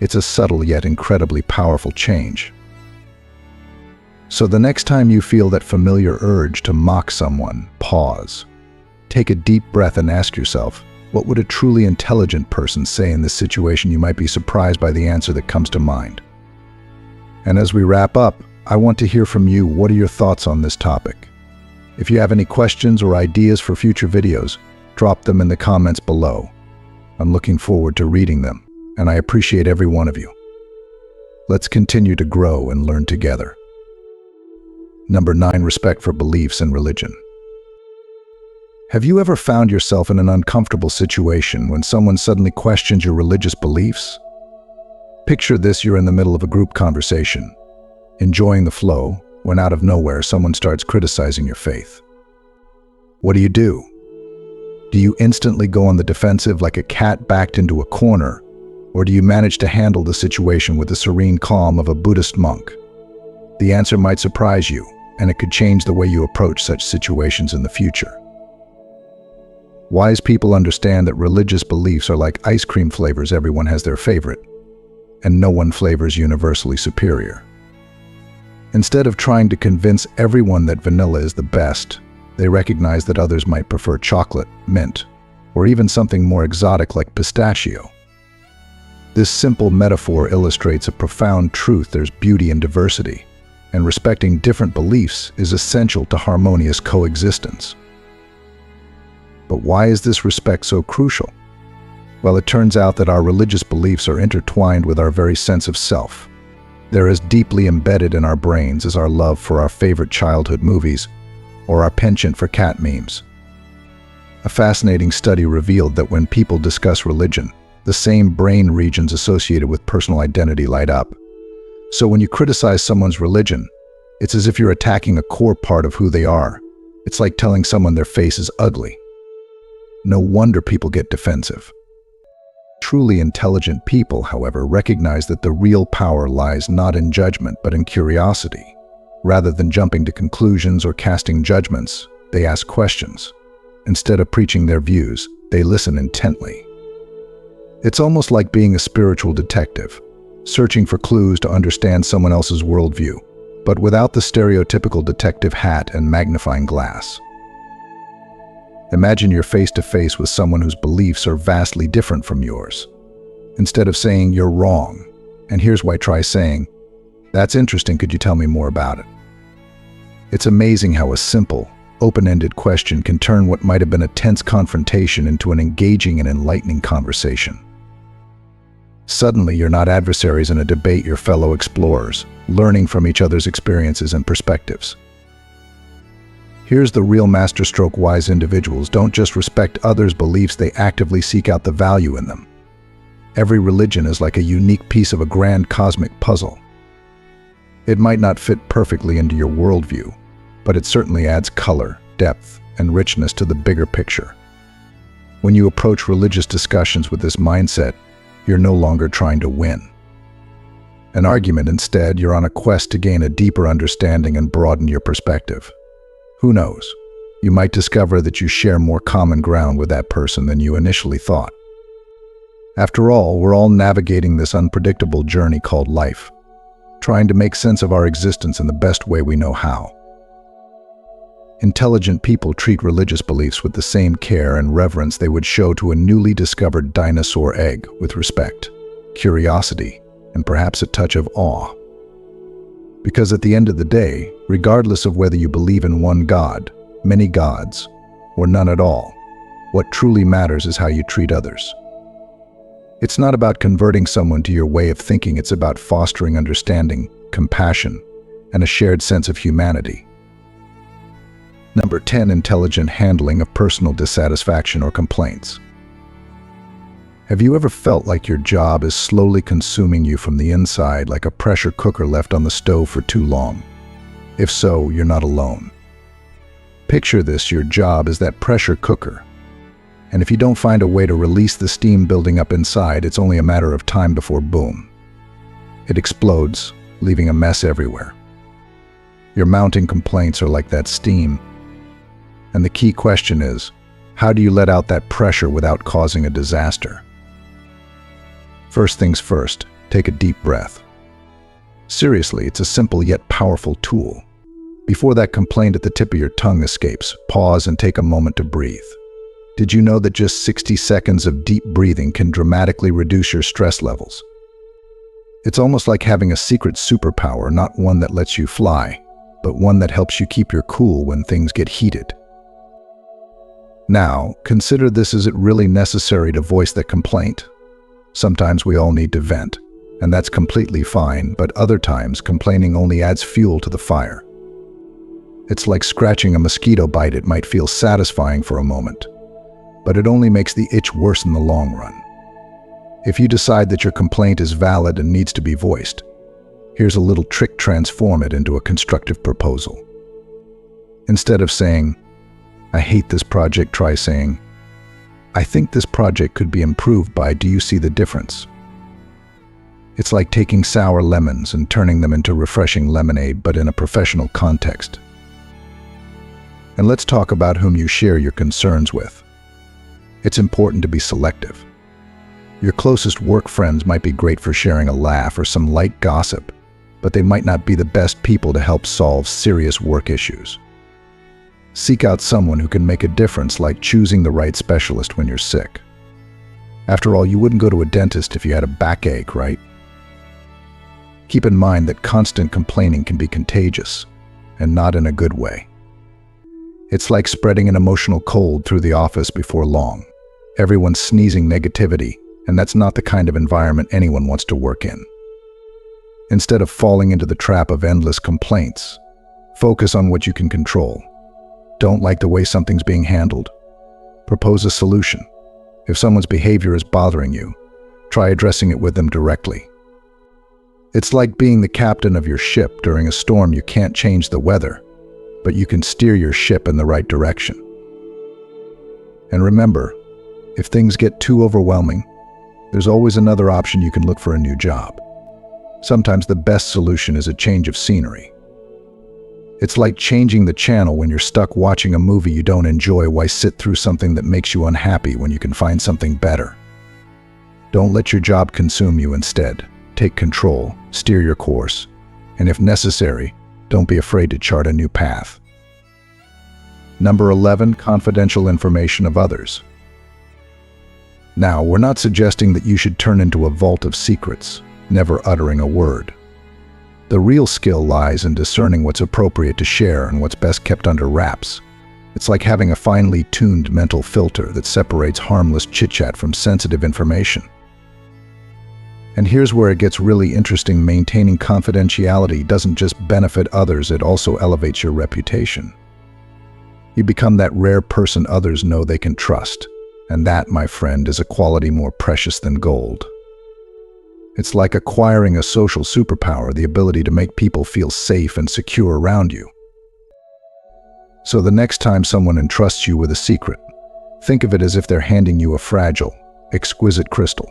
It's a subtle yet incredibly powerful change. So the next time you feel that familiar urge to mock someone, pause. Take a deep breath and ask yourself, what would a truly intelligent person say in this situation? You might be surprised by the answer that comes to mind. And as we wrap up, I want to hear from you. What are your thoughts on this topic? If you have any questions or ideas for future videos, drop them in the comments below. I'm looking forward to reading them, and I appreciate every one of you. Let's continue to grow and learn together. Number 9, respect for beliefs and religion. Have you ever found yourself in an uncomfortable situation when someone suddenly questions your religious beliefs? Picture this: you're in the middle of a group conversation, enjoying the flow, when out of nowhere someone starts criticizing your faith. What do? Do you instantly go on the defensive like a cat backed into a corner, or do you manage to handle the situation with the serene calm of a Buddhist monk? The answer might surprise you, and it could change the way you approach such situations in the future. Wise people understand that religious beliefs are like ice cream flavors. Everyone has their favorite, and no one flavor is universally superior. Instead of trying to convince everyone that vanilla is the best, they recognize that others might prefer chocolate, mint, or even something more exotic like pistachio. This simple metaphor illustrates a profound truth: there's beauty in diversity, and respecting different beliefs is essential to harmonious coexistence. But why is this respect so crucial? Well, it turns out that our religious beliefs are intertwined with our very sense of self. They're as deeply embedded in our brains as our love for our favorite childhood movies or our penchant for cat memes. A fascinating study revealed that when people discuss religion, the same brain regions associated with personal identity light up. So when you criticize someone's religion, it's as if you're attacking a core part of who they are. It's like telling someone their face is ugly. No wonder people get defensive. Truly intelligent people, however, recognize that the real power lies not in judgment but in curiosity. Rather than jumping to conclusions or casting judgments, they ask questions. Instead of preaching their views, they listen intently. It's almost like being a spiritual detective, searching for clues to understand someone else's worldview, but without the stereotypical detective hat and magnifying glass. Imagine you're face to face with someone whose beliefs are vastly different from yours. Instead of saying, "You're wrong, and here's why," try saying, "That's interesting, could you tell me more about it?" It's amazing how a simple, open-ended question can turn what might have been a tense confrontation into an engaging and enlightening conversation. Suddenly, you're not adversaries in a debate, you're fellow explorers, learning from each other's experiences and perspectives. Here's the real masterstroke: wise individuals don't just respect others' beliefs, they actively seek out the value in them. Every religion is like a unique piece of a grand cosmic puzzle. It might not fit perfectly into your worldview, but it certainly adds color, depth, and richness to the bigger picture. When you approach religious discussions with this mindset, you're no longer trying to win an argument. Instead, you're on a quest to gain a deeper understanding and broaden your perspective. Who knows? You might discover that you share more common ground with that person than you initially thought. After all, we're all navigating this unpredictable journey called life, trying to make sense of our existence in the best way we know how. Intelligent people treat religious beliefs with the same care and reverence they would show to a newly discovered dinosaur egg, with respect, curiosity, and perhaps a touch of awe. Because at the end of the day, regardless of whether you believe in one God, many gods, or none at all, what truly matters is how you treat others. It's not about converting someone to your way of thinking, it's about fostering understanding, compassion, and a shared sense of humanity. Number 10, intelligent handling of personal dissatisfaction or complaints. Have you ever felt like your job is slowly consuming you from the inside, like a pressure cooker left on the stove for too long? If so, you're not alone. Picture this: your job is that pressure cooker. And if you don't find a way to release the steam building up inside, it's only a matter of time before boom. It explodes, leaving a mess everywhere. Your mounting complaints are like that steam. And the key question is, how do you let out that pressure without causing a disaster? First things first, take a deep breath. Seriously, it's a simple yet powerful tool. Before that complaint at the tip of your tongue escapes, pause and take a moment to breathe. Did you know that just 60 seconds of deep breathing can dramatically reduce your stress levels? It's almost like having a secret superpower, not one that lets you fly, but one that helps you keep your cool when things get heated. Now, consider this: is it really necessary to voice that complaint? Sometimes we all need to vent, and that's completely fine, but other times complaining only adds fuel to the fire. It's like scratching a mosquito bite. It might feel satisfying for a moment, but it only makes the itch worse in the long run. If you decide that your complaint is valid and needs to be voiced, here's a little trick: transform it into a constructive proposal. Instead of saying, "I hate this project," try saying, "I think this project could be improved by, do you see the difference?" It's like taking sour lemons and turning them into refreshing lemonade, but in a professional context. And let's talk about whom you share your concerns with. It's important to be selective. Your closest work friends might be great for sharing a laugh or some light gossip, but they might not be the best people to help solve serious work issues. Seek out someone who can make a difference, like choosing the right specialist when you're sick. After all, you wouldn't go to a dentist if you had a backache, right? Keep in mind that constant complaining can be contagious, and not in a good way. It's like spreading an emotional cold through the office before long. Everyone's sneezing negativity, and that's not the kind of environment anyone wants to work in. Instead of falling into the trap of endless complaints, focus on what you can control. Don't like the way something's being handled? Propose a solution. If someone's behavior is bothering you, try addressing it with them directly. It's like being the captain of your ship during a storm. You can't change the weather, but you can steer your ship in the right direction. And remember, if things get too overwhelming, there's always another option. You can look for a new job. Sometimes the best solution is a change of scenery. It's like changing the channel when you're stuck watching a movie you don't enjoy. Why sit through something that makes you unhappy when you can find something better? Don't let your job consume you. Instead, take control, steer your course, and if necessary, don't be afraid to chart a new path. Number 11, confidential information of others. Now, we're not suggesting that you should turn into a vault of secrets, never uttering a word. The real skill lies in discerning what's appropriate to share and what's best kept under wraps. It's like having a finely tuned mental filter that separates harmless chit-chat from sensitive information. And here's where it gets really interesting. Maintaining confidentiality doesn't just benefit others, it also elevates your reputation. You become that rare person others know they can trust. And that, my friend, is a quality more precious than gold. It's like acquiring a social superpower, the ability to make people feel safe and secure around you. So the next time someone entrusts you with a secret, think of it as if they're handing you a fragile, exquisite crystal.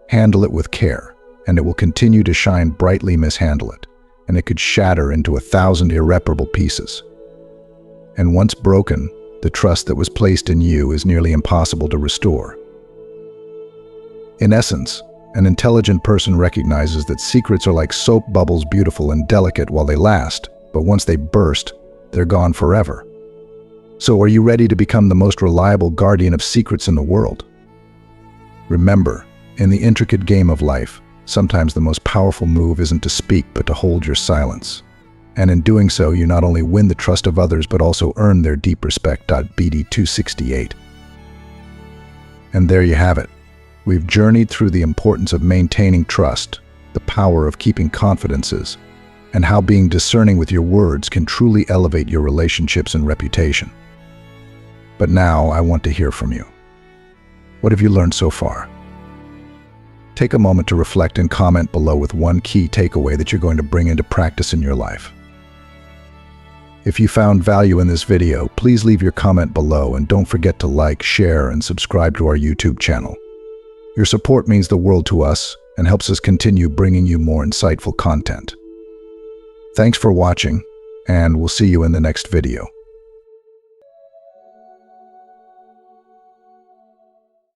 Handle it with care, and it will continue to shine brightly. Mishandle it, and it could shatter into 1,000 irreparable pieces. And once broken, the trust that was placed in you is nearly impossible to restore. In essence, an intelligent person recognizes that secrets are like soap bubbles, beautiful and delicate while they last, but once they burst, they're gone forever. So are you ready to become the most reliable guardian of secrets in the world? Remember, in the intricate game of life, sometimes the most powerful move isn't to speak but to hold your silence. And in doing so, you not only win the trust of others but also earn their deep respect. BD 268. And there you have it. We've journeyed through the importance of maintaining trust, the power of keeping confidences, and how being discerning with your words can truly elevate your relationships and reputation. But now I want to hear from you. What have you learned so far? Take a moment to reflect and comment below with one key takeaway that you're going to bring into practice in your life. If you found value in this video, please leave your comment below and don't forget to like, share, and subscribe to our YouTube channel. Your support means the world to us and helps us continue bringing you more insightful content. Thanks for watching, and we'll see you in the next video.